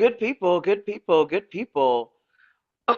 Good people, good people, good people.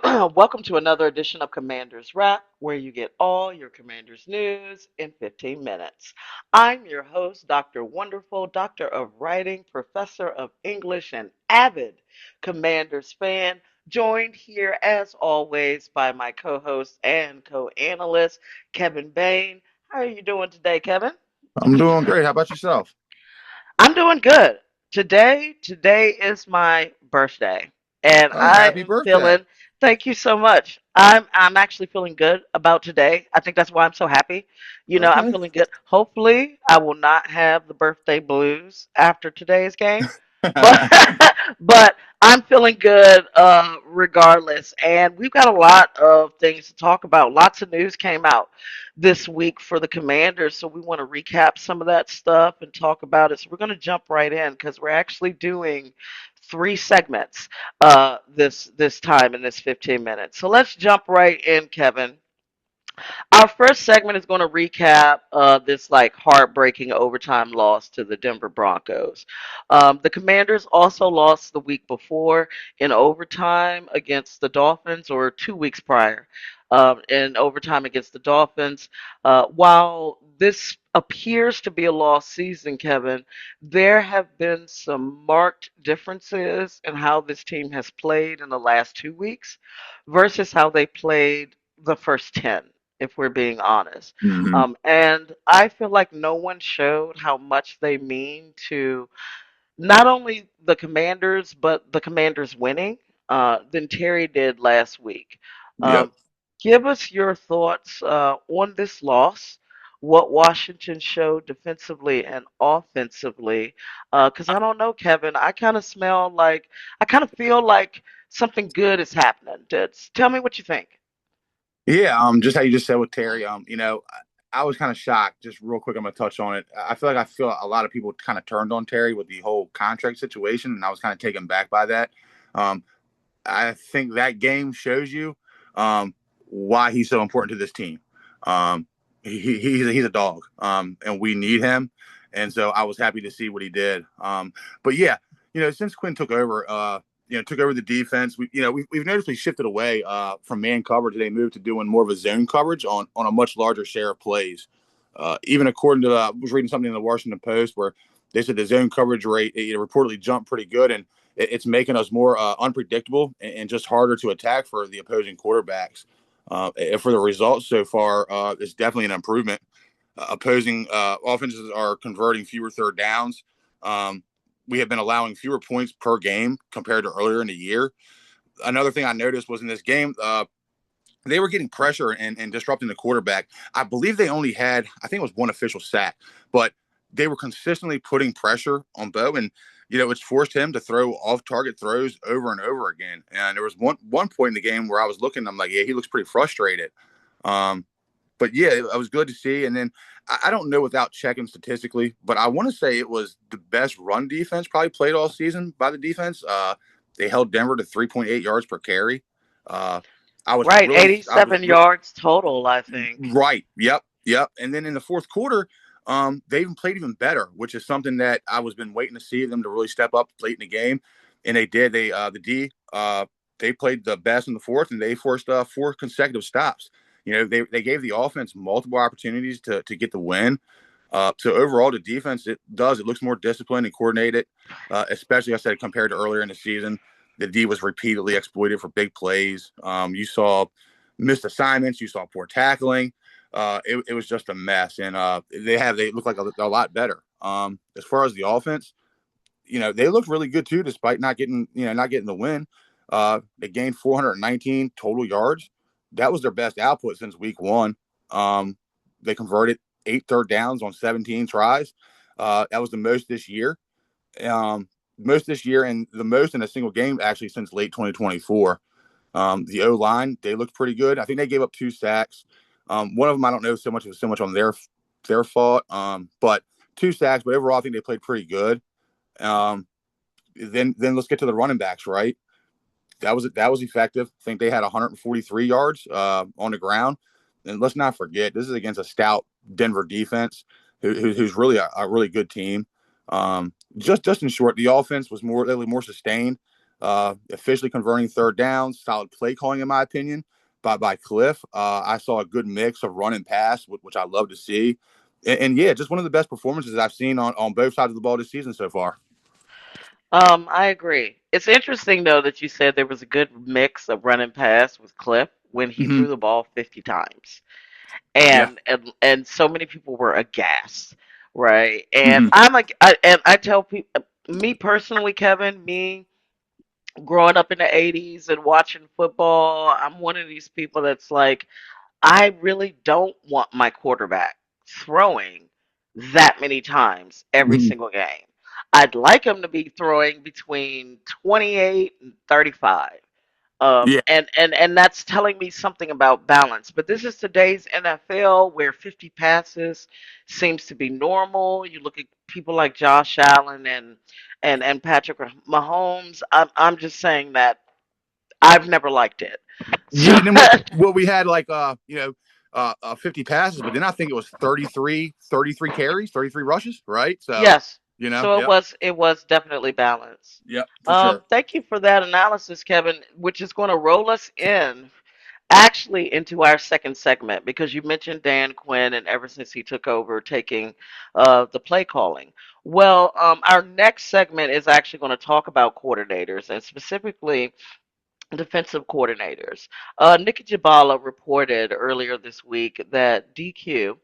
Welcome to another edition of Commander's Wrap, where you get all your Commander's news in 15 minutes. I'm your host, Dr. Wonderful, Doctor of Writing, Professor of English, and avid Commanders fan, joined here as always by my co-host and co-analyst, Kevin Bayne. How are you doing today, Kevin? I'm doing great. How about yourself? I'm doing good. Today is my birthday, and Oh, I happy am birthday. feeling, thank you so much. I'm actually feeling good about today. I think that's why I'm so happy. I'm Okay. feeling good. Hopefully, I will not have the birthday blues after today's game. But but I'm feeling good regardless. And we've got a lot of things to talk about. Lots of news came out this week for the Commanders, so we want to recap some of that stuff and talk about it. So we're going to jump right in because we're actually doing three segments this time in this 15 minutes. So let's jump right in, Kevin. Our first segment is going to recap this like heartbreaking overtime loss to the Denver Broncos. The Commanders also lost the week before in overtime against the Dolphins, or 2 weeks prior in overtime against the Dolphins. While this appears to be a lost season, Kevin, there have been some marked differences in how this team has played in the last 2 weeks versus how they played the first 10, if we're being honest. hmm And I feel like no one showed how much they mean to not only the Commanders, but the Commanders winning than Terry did last week. Yep. Um, Give us your thoughts on this loss, what Washington showed defensively and offensively. Because I don't know, Kevin, I kind of feel like something good is happening. Tell me what you think. Yeah. Just how you just said with Terry. I was kind of shocked. Just real quick, I'm gonna touch on it. I feel a lot of people kind of turned on Terry with the whole contract situation, and I was kind of taken back by that. Um, I think that game shows you why he's so important to this team. Um, he's a dog, and we need him. And so I was happy to see what he did. But yeah, since Quinn took over, took over the defense, we've noticeably shifted away from man coverage. They moved to doing more of a zone coverage on a much larger share of plays. Even according to I was reading something in the Washington Post where they said the zone coverage rate reportedly jumped pretty good, and it's making us more unpredictable and just harder to attack for the opposing quarterbacks. For the results so far, it's definitely an improvement. Opposing offenses are converting fewer third downs. Um, we have been allowing fewer points per game compared to earlier in the year. Another thing I noticed was in this game, they were getting pressure and disrupting the quarterback. I believe they only had, I think it was one official sack, but they were consistently putting pressure on Bo, and it's forced him to throw off target throws over and over again. And there was one point in the game where I was looking, I'm like, yeah, he looks pretty frustrated. Um, but yeah, it was good to see. And then I don't know without checking statistically, but I want to say it was the best run defense probably played all season by the defense. They held Denver to 3.8 yards per carry. Uh, Right, 87 yards total, I think. right. Yep. Yep. And then in the fourth quarter, they even played even better, which is something that I was been waiting to see them to really step up late in the game, and they did. They played the best in the fourth, and they forced four consecutive stops. They gave the offense multiple opportunities to get the win. So overall, the defense it looks more disciplined and coordinated, especially I said compared to earlier in the season. The D was repeatedly exploited for big plays. You saw missed assignments. You saw poor tackling. It was just a mess, and they look like a lot better. As far as the offense, they look really good too, despite not getting the win. They gained 419 total yards. That was their best output since week one. They converted 8 third downs on 17 tries. That was the most this year. Most this year, and the most in a single game actually since late 2024. The O line, they looked pretty good. I think they gave up 2 sacks. One of them I don't know so much, it was so much on their fault. But 2 sacks, but overall I think they played pretty good. Um, then let's get to the running backs, right? That was effective. I think they had 143 yards on the ground. And let's not forget, this is against a stout Denver defense who's really a really good team. Just in short, the offense was more sustained. Officially converting third downs, solid play calling, in my opinion, by Cliff. I saw a good mix of run and pass, which I love to see. And yeah, just one of the best performances I've seen on both sides of the ball this season so far. I agree. It's interesting though that you said there was a good mix of run and pass with Cliff when he Hmm. threw the ball 50 times. Yeah. And so many people were aghast, right? And Hmm. I tell people, me personally, Kevin, me growing up in the 80s and watching football, I'm one of these people that's like, I really don't want my quarterback throwing that many times every Hmm. single game. I'd like him to be throwing between 28 and 35. Yeah. And that's telling me something about balance. But this is today's NFL where 50 passes seems to be normal. You look at people like Josh Allen and Patrick Mahomes. I'm just saying that I've never liked it. So Yeah. And then what we had like 50 passes, but then I think it was 33 carries, 33 rushes, right? So yes, so yep, it was definitely balanced. yep, for sure. Thank you for that analysis, Kevin, which is going to roll us in actually into our second segment because you mentioned Dan Quinn and ever since he took over taking the play calling. Well, our next segment is actually going to talk about coordinators and specifically defensive coordinators. Nikki Jabala reported earlier this week that DQ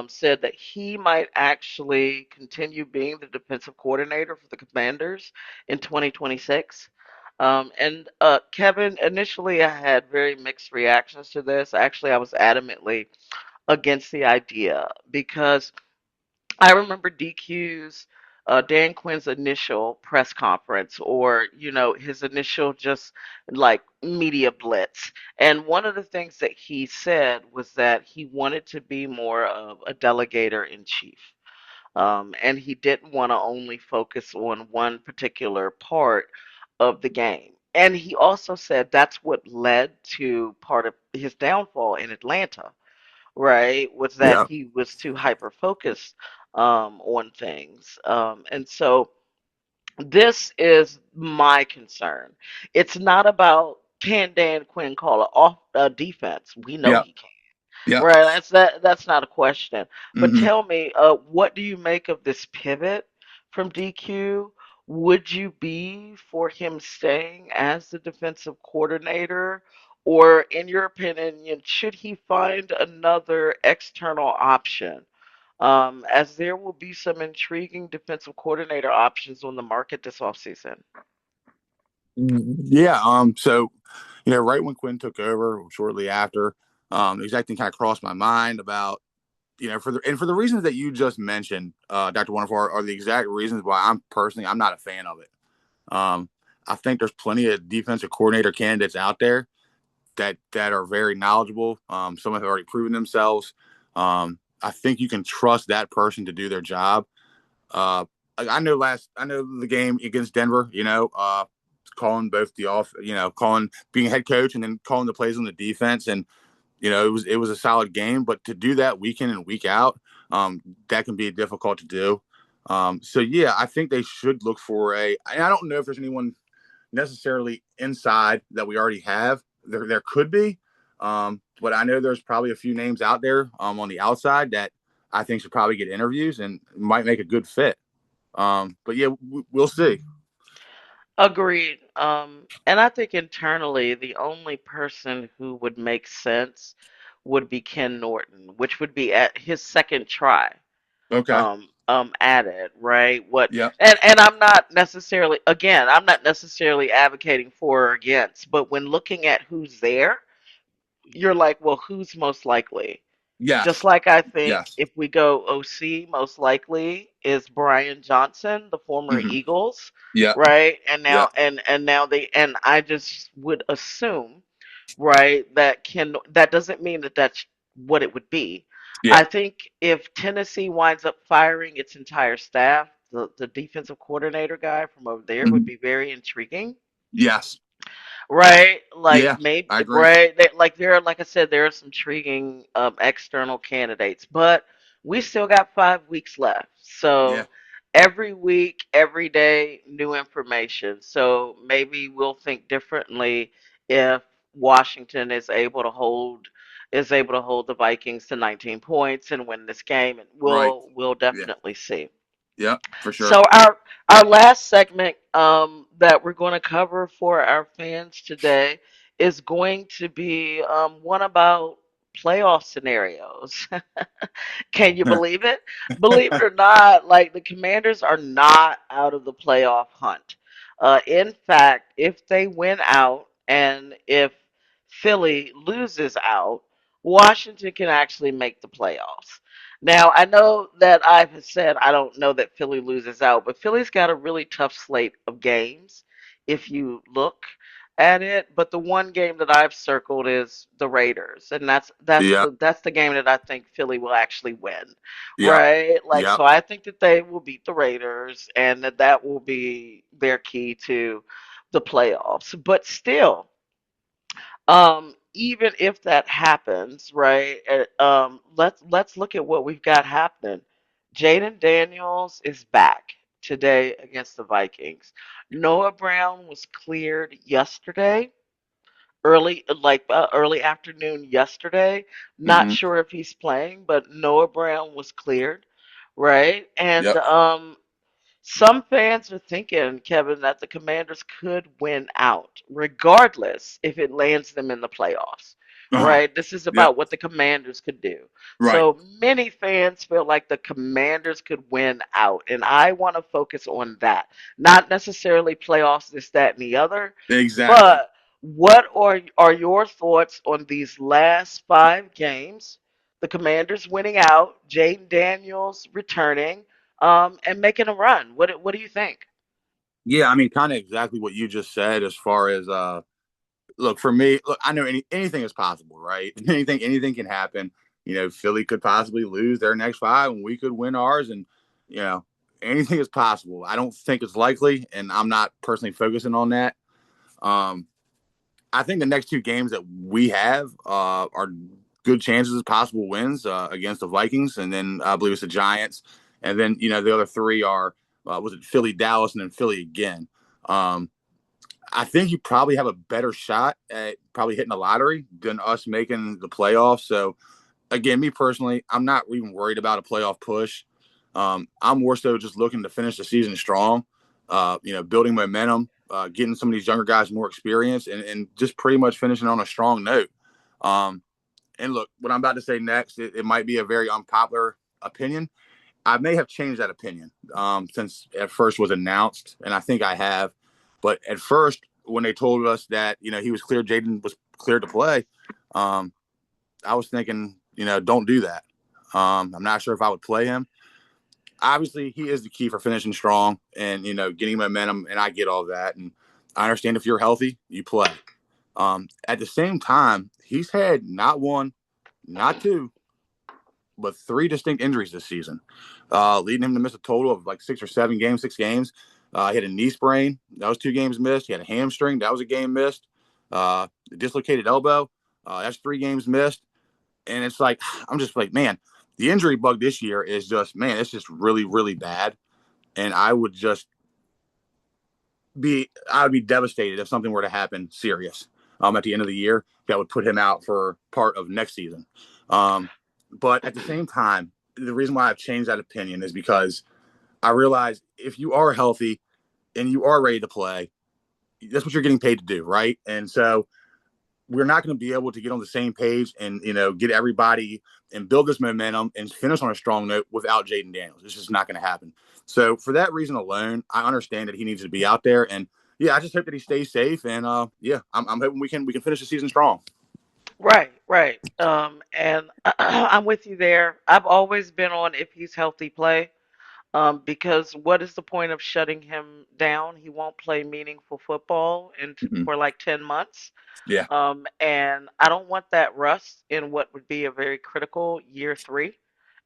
said that he might actually continue being the defensive coordinator for the Commanders in 2026. And Kevin, initially I had very mixed reactions to this. Actually, I was adamantly against the idea because I remember DQ's Dan Quinn's initial press conference, or his initial just like media blitz. And one of the things that he said was that he wanted to be more of a delegator in chief. And he didn't want to only focus on one particular part of the game. And he also said that's what led to part of his downfall in Atlanta, right? Was that Yeah. he was too hyper focused on things. And so this is my concern. It's not about can Dan Quinn call a defense. We know Yeah. he can. Yeah. Right, that's not a question. But Hmm. tell me, what do you make of this pivot from DQ? Would you be for him staying as the defensive coordinator? Or in your opinion, should he find another external option? As there will be some intriguing defensive coordinator options on the market this offseason. Yeah. So, right when Quinn took over, shortly after, the exact thing kind of crossed my mind about, for the reasons that you just mentioned, Dr. Wonderful, are the exact reasons why I'm not a fan of it. Um, I think there's plenty of defensive coordinator candidates out there that are very knowledgeable. Some have already proven themselves. I think you can trust that person to do their job. I know the game against Denver, calling both calling being a head coach and then calling the plays on the defense. And, it was a solid game, but to do that week in and week out, that can be difficult to do. So yeah, I think they should look for I don't know if there's anyone necessarily inside that we already have. There could be, but I know there's probably a few names out there on the outside that I think should probably get interviews and might make a good fit. But yeah, we'll see. Agreed. And I think internally, the only person who would make sense would be Ken Norton, which would be at his second try. Okay. At it, right? What Yeah. and I'm not necessarily advocating for or against, but when looking at who's there, you're like, well, who's most likely? Just Yes. like I think Yes. if we go OC, most likely is Brian Johnson, the former Hmm. Eagles, Yeah. right? And Yeah. now they and I just would assume, right, that doesn't mean that that's what it would be. Yeah. I think if Tennessee winds up firing its entire staff, the defensive coordinator guy from over there would Hmm. be very intriguing. Yes. Right, like Yeah. maybe I agree. right, like there are, like I said, there are some intriguing external candidates, but we still got 5 weeks left. Yeah. So, every week, every day, new information. So maybe we'll think differently if Washington is able to hold the Vikings to 19 points and win this game, and Right. we'll Yeah. definitely see. Yeah. For sure. So our last segment that we're going to cover for our fans today is going to be one about playoff scenarios. Can you believe it? Believe it or not, like the Commanders are not out of the playoff hunt. In fact, if they win out and if Philly loses out, Washington can actually make the playoffs. Now, I know that I've said I don't know that Philly loses out, but Philly's got a really tough slate of games if you look at it. But the one game that I've circled is the Raiders, and Yeah. that's the game that I think Philly will actually win, Yeah. right? Like, Yeah. so I think that they will beat the Raiders, and that will be their key to the playoffs. But still, even if that happens, right? Let's look at what we've got happening. Jayden Daniels is back today against the Vikings. Noah Brown was cleared yesterday, early afternoon yesterday. Not Hmm. sure if he's playing, but Noah Brown was cleared, right? And Yep. some fans are thinking, Kevin, that the Commanders could win out, regardless if it lands them in the playoffs. Uh-huh. Right? This is Yep. about what the Commanders could do. Right. So many fans feel like the Commanders could win out, and I want to focus on that. Not necessarily playoffs, this, that, and the other, Exactly. but what are your thoughts on these last 5 games? The Commanders winning out, Jayden Daniels returning, and making a run. What do you think? Yeah. I mean, kind of exactly what you just said as far as look, for me, look, I know anything is possible, right? Anything can happen. Philly could possibly lose their next five, and we could win ours, and you know, anything is possible. I don't think it's likely, and I'm not personally focusing on that. Um, I think the next two games that we have are good chances of possible wins against the Vikings, and then I believe it's the Giants, and then the other three are was it Philly, Dallas, and then Philly again. Um, I think you probably have a better shot at probably hitting the lottery than us making the playoffs. So again, me personally, I'm not even worried about a playoff push. I'm more so just looking to finish the season strong. Building momentum, getting some of these younger guys more experience, and just pretty much finishing on a strong note. Um, and look, what I'm about to say next, it might be a very unpopular opinion. I may have changed that opinion since at first was announced, and I think I have. But at first, when they told us that he was cleared, Jayden was cleared to play, um, I was thinking, don't do that. I'm not sure if I would play him. Obviously, he is the key for finishing strong and getting momentum, and I get all that, and I understand if you're healthy, you play. At the same time, he's had not one, not two, but three distinct injuries this season, leading him to miss a total of like 6 or 7 games, 6 games. He had a knee sprain. That was 2 games missed. He had a hamstring. That was a game missed. Dislocated elbow. That's 3 games missed. And it's like, I'm just like, man, the injury bug this year is just, man, it's just really, really bad. And I would be devastated if something were to happen serious at the end of the year that would put him out for part of next season. Um, but at the same time, the reason why I've changed that opinion is because I realize if you are healthy and you are ready to play, that's what you're getting paid to do, right? And so we're not going to be able to get on the same page and get everybody and build this momentum and finish on a strong note without Jayden Daniels. It's just not going to happen. So for that reason alone, I understand that he needs to be out there, and yeah, I just hope that he stays safe. And yeah, I'm hoping we can finish the season strong. Right, right. And I'm with you there. I've always been on if he's healthy play. Because what is the point of shutting him down? He won't play meaningful football Mm-hmm. for like 10 months. Yeah. And I don't want that rust in what would be a very critical year 3.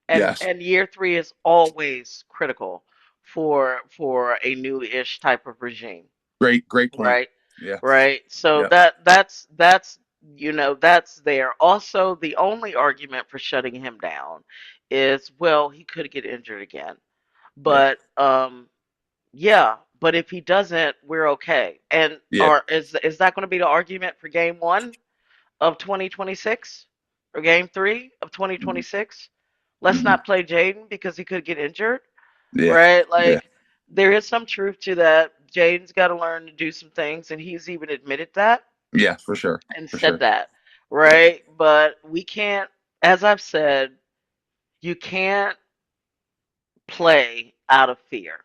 And Yes. and year 3 is always critical for a new-ish type of regime. Great point. Right. Yeah. Right. So Yeah. that's there. Also, the only argument for shutting him down is, well, he could get injured again. Yeah. But yeah, but if he doesn't, we're okay. And Yeah. or is that going to be the argument for game 1 of 2026 or game 3 of Hmm. 2026? Let's Hmm. not play Jayden because he could get injured, Yeah. right? Yeah. Like there is some truth to that. Jayden's got to learn to do some things, and he's even admitted that Yeah. For sure. and For said sure. that, Yeah. right? But we can't, as I've said, you can't play out of fear.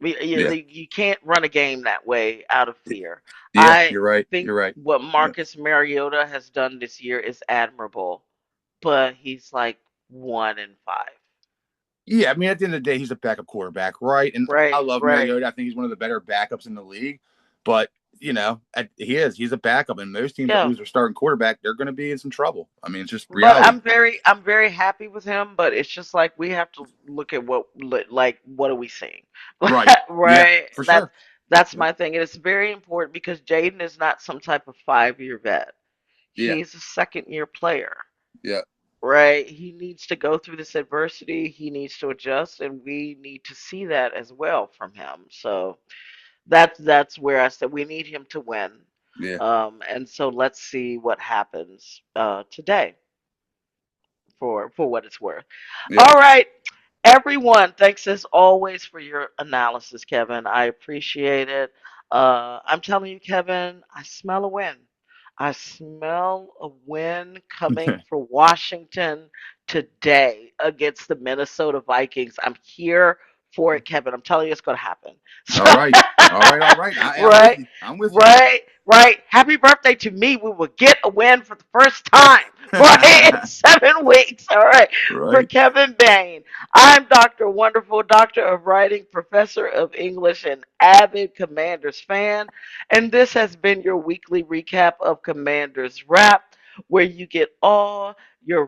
Yeah. You can't run a game that way out of fear. Yeah. I You're right. think You're right. what Yeah. Marcus Mariota has done this year is admirable, but he's like 1-5. Yeah, I mean, at the end of the day, he's a backup quarterback, right? And I Right, love right. Mariota. I think he's one of the better backups in the league. But he is. He's a backup, and most teams that Yeah. lose their starting quarterback, they're going to be in some trouble. I mean, it's just But reality. I'm very happy with him, but it's just like we have to look at what are we seeing? Right? Yeah, Right? for sure. That's Yep. my thing. And it's very important because Jayden is not some type of 5-year vet. Yeah. He's a second year player. Yeah. Right? He needs to go through this adversity. He needs to adjust, and we need to see that as well from him. So that's where I said we need him to win. Yeah. And so let's see what happens today for what it's worth. Yeah. All right, everyone. Thanks as always for your analysis, Kevin. I appreciate it. I'm telling you, Kevin, I smell a win. I smell a win coming for Washington today against the Minnesota Vikings. I'm here for it, Kevin. I'm telling you, it's going to happen. All right. All right. All right. I'm with Right, you. I'm with you. right, right. Happy birthday to me. We will get a win for the first time, right, in 7 weeks. All right, for Right. Kevin Bayne. I'm Dr. Wonderful, Doctor of Writing, Professor of English, and avid Commanders fan. And this has been your weekly recap of Commanders Wrap, where you get all your